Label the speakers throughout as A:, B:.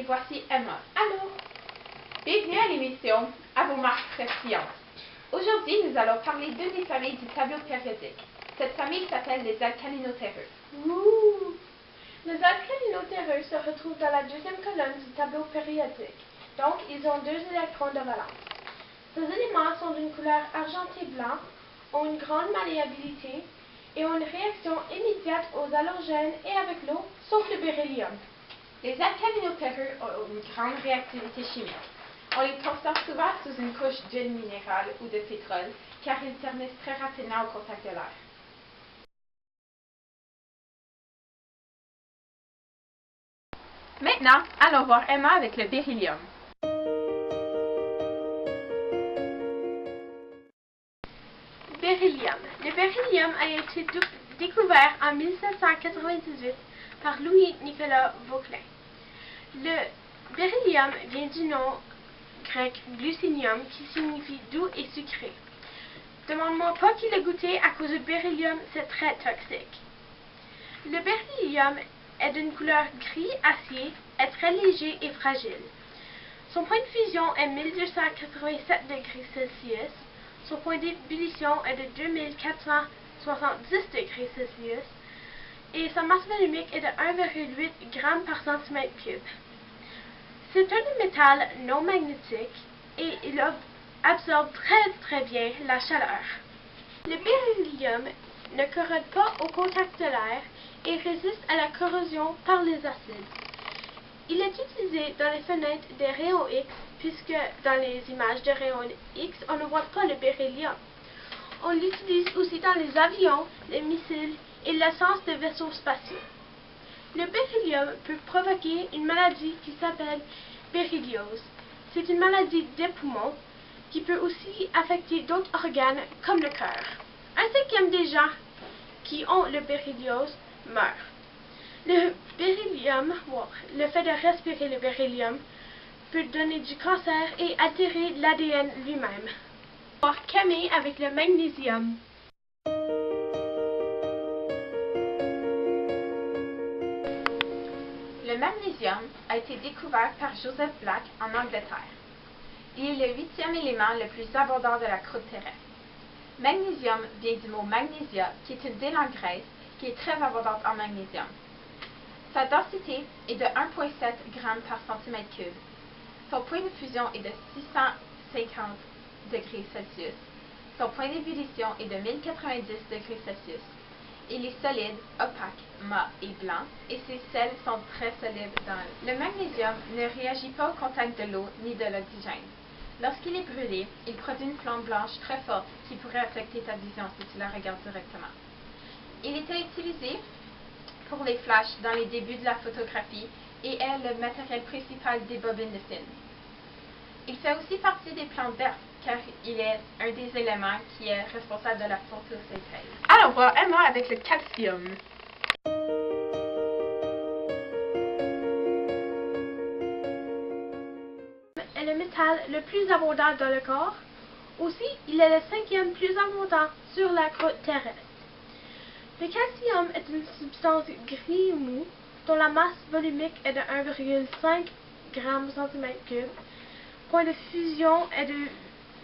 A: et voici Emma. Allô! Bienvenue à l'émission À vos marques précieuses. Aujourd'hui, nous allons parler d'une des familles du tableau périodique. Cette famille s'appelle les alcalinoterreux.
B: Ouh! Les alcalinoterreux se retrouvent dans la deuxième colonne du tableau périodique. Donc, ils ont 2 électrons de valence. Ces éléments sont d'une couleur argenté-blanc, ont une grande malléabilité et ont une réaction immédiate aux halogènes et avec l'eau, sauf le beryllium.
A: Les alcalinoterreux ont une grande réactivité chimique. On les conserve souvent sous une couche d'huile minérale ou de pétrole, car ils ternissent très rapidement au contact de l'air. Maintenant, allons voir Emma avec le beryllium.
B: Beryllium. Le beryllium a été découvert en 1798 par Louis-Nicolas Vauquelin. Le beryllium vient du nom grec glucinium qui signifie doux et sucré. Demande-moi pas qui l'a goûté à cause du beryllium, c'est très toxique. Le beryllium est d'une couleur gris acier, est très léger et fragile. Son point de fusion est 1287 degrés Celsius. Son point d'ébullition est de 2470 degrés Celsius. Et sa masse volumique est de 1,8 g par centimètre cube. C'est un métal non magnétique et il absorbe très bien la chaleur. Le beryllium ne corrode pas au contact de l'air et résiste à la corrosion par les acides. Il est utilisé dans les fenêtres des rayons X puisque dans les images de rayons X, on ne voit pas le beryllium. On l'utilise aussi dans les avions, les missiles et l'essence de vaisseaux spatiaux. Le beryllium peut provoquer une maladie qui s'appelle berylliose. C'est une maladie des poumons qui peut aussi affecter d'autres organes comme le cœur. 1/5 des gens qui ont le berylliose meurent. Le beryllium, le fait de respirer le beryllium, peut donner du cancer et altérer l'ADN lui-même. On va voir Camille avec le magnésium.
A: Le magnésium a été découvert par Joseph Black en Angleterre. Il est le 8e élément le plus abondant de la croûte terrestre. Magnésium vient du mot magnésia, qui est une ville en Grèce, qui est très abondante en magnésium. Sa densité est de 1,7 g par centimètre cube. Son point de fusion est de 650 degrés Celsius. Son point d'ébullition est de 1090 degrés Celsius. Il est solide, opaque, mat et blanc, et ses sels sont très solides dans l'eau. Le magnésium ne réagit pas au contact de l'eau ni de l'oxygène. Lorsqu'il est brûlé, il produit une flamme blanche très forte qui pourrait affecter ta vision si tu la regardes directement. Il était utilisé pour les flashs dans les débuts de la photographie et est le matériel principal des bobines de film. Il fait aussi partie des plantes vertes car il est un des éléments qui est responsable de la photosynthèse.
B: Allons voir Emma avec le calcium. Est le métal le plus abondant dans le corps. Aussi, il est le 5e plus abondant sur la croûte terrestre. Le calcium est une substance gris mou dont la masse volumique est de 1,5 g cm cube. Point de fusion est de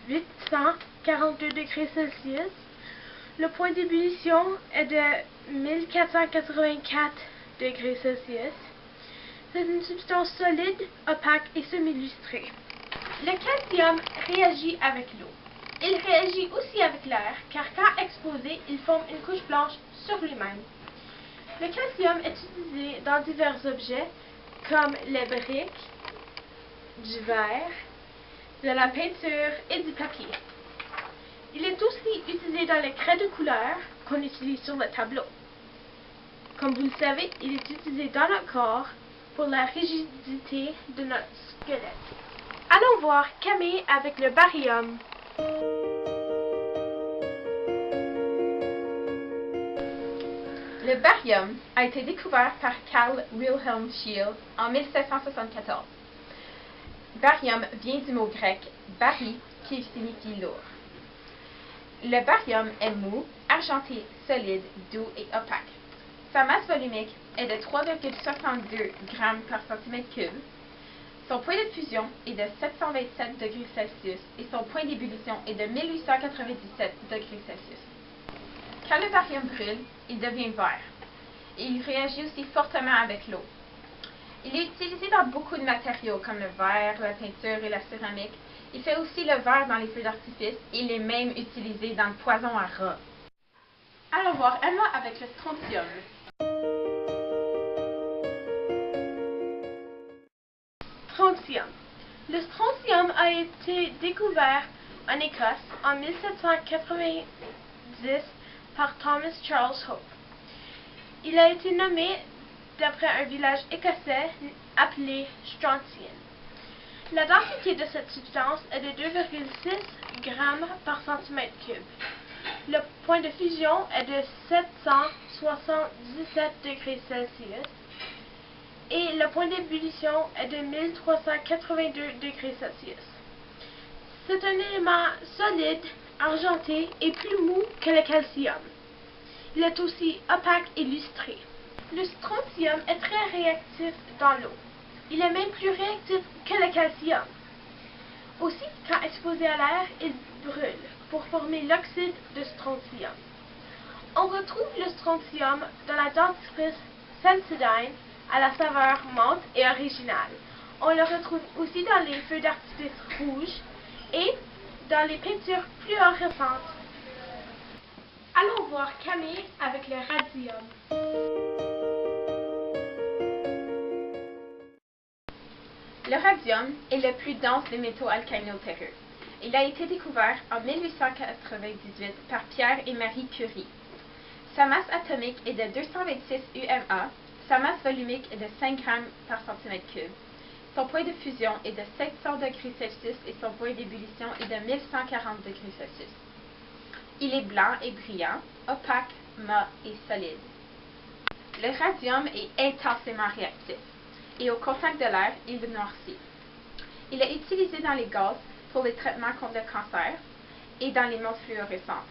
B: 842 degrés Celsius. Le point d'ébullition est de 1484 degrés Celsius. C'est une substance solide, opaque et semi-lustrée. Le calcium réagit avec l'eau. Il réagit aussi avec l'air, car quand exposé, il forme une couche blanche sur lui-même. Le calcium est utilisé dans divers objets, comme les briques, du verre, de la peinture et du papier. Il est aussi utilisé dans les craies de couleur qu'on utilise sur le tableau. Comme vous le savez, il est utilisé dans notre corps pour la rigidité de notre squelette. Allons voir Camille avec le barium.
A: Le barium a été découvert par Carl Wilhelm Scheele en 1774. Barium vient du mot grec bari qui signifie lourd. Le barium est mou, argenté, solide, doux et opaque. Sa masse volumique est de 3,62 g par centimètre cube. Son point de fusion est de 727 degrés Celsius et son point d'ébullition est de 1897 degrés Celsius. Quand le barium brûle, il devient vert et il réagit aussi fortement avec l'eau. Il est utilisé dans beaucoup de matériaux comme le verre, la peinture et la céramique. Il fait aussi le verre dans les feux d'artifice et il est même utilisé dans le poison à rats. Allons voir Emma avec le strontium.
B: Strontium. Le strontium a été découvert en Écosse en 1790 par Thomas Charles Hope. Il a été nommé d'après un village écossais appelé Strontian. La densité de cette substance est de 2,6 g par centimètre cube. Le point de fusion est de 777 degrés Celsius et le point d'ébullition est de 1382 degrés Celsius. C'est un élément solide, argenté et plus mou que le calcium. Il est aussi opaque et lustré. Le strontium est très réactif dans l'eau. Il est même plus réactif que le calcium. Aussi, quand exposé à l'air, il brûle pour former l'oxyde de strontium. On retrouve le strontium dans la dentifrice Sensodyne à la saveur menthe et originale. On le retrouve aussi dans les feux d'artifice rouges et dans les peintures fluorescentes. Allons voir Camille avec le radium.
A: Le radium est le plus dense des métaux alcalino-terreux. Il a été découvert en 1898 par Pierre et Marie Curie. Sa masse atomique est de 226 UMA, sa masse volumique est de 5 g par centimètre cube. Son point de fusion est de 700 degrés Celsius et son point d'ébullition est de 1140 degrés Celsius. Il est blanc et brillant, opaque, mat et solide. Le radium est intensément réactif et au contact de l'air, il noircit. Il est utilisé dans les gaz pour les traitements contre le cancer et dans les montres fluorescentes.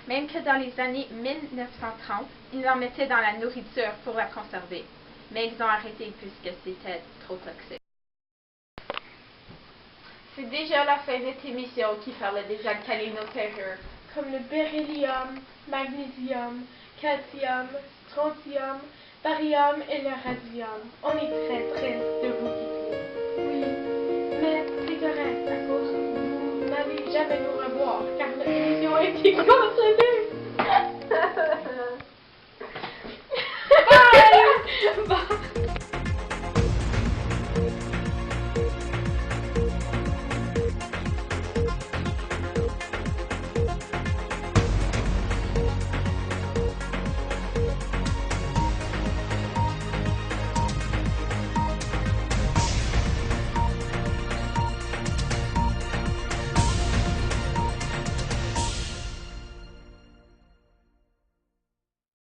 A: Même que dans les années 1930, ils en mettaient dans la nourriture pour la conserver. Mais ils ont arrêté puisque c'était trop toxique. C'est déjà la fin de cette émission qui parle des alcalino-terreux,
B: comme le beryllium, magnésium, calcium, strontium, barium et le radium. On est très triste de vous quitter. Oui, mais c'est correct à cause vous n'allez jamais nous revoir car notre émission a été contrôlée.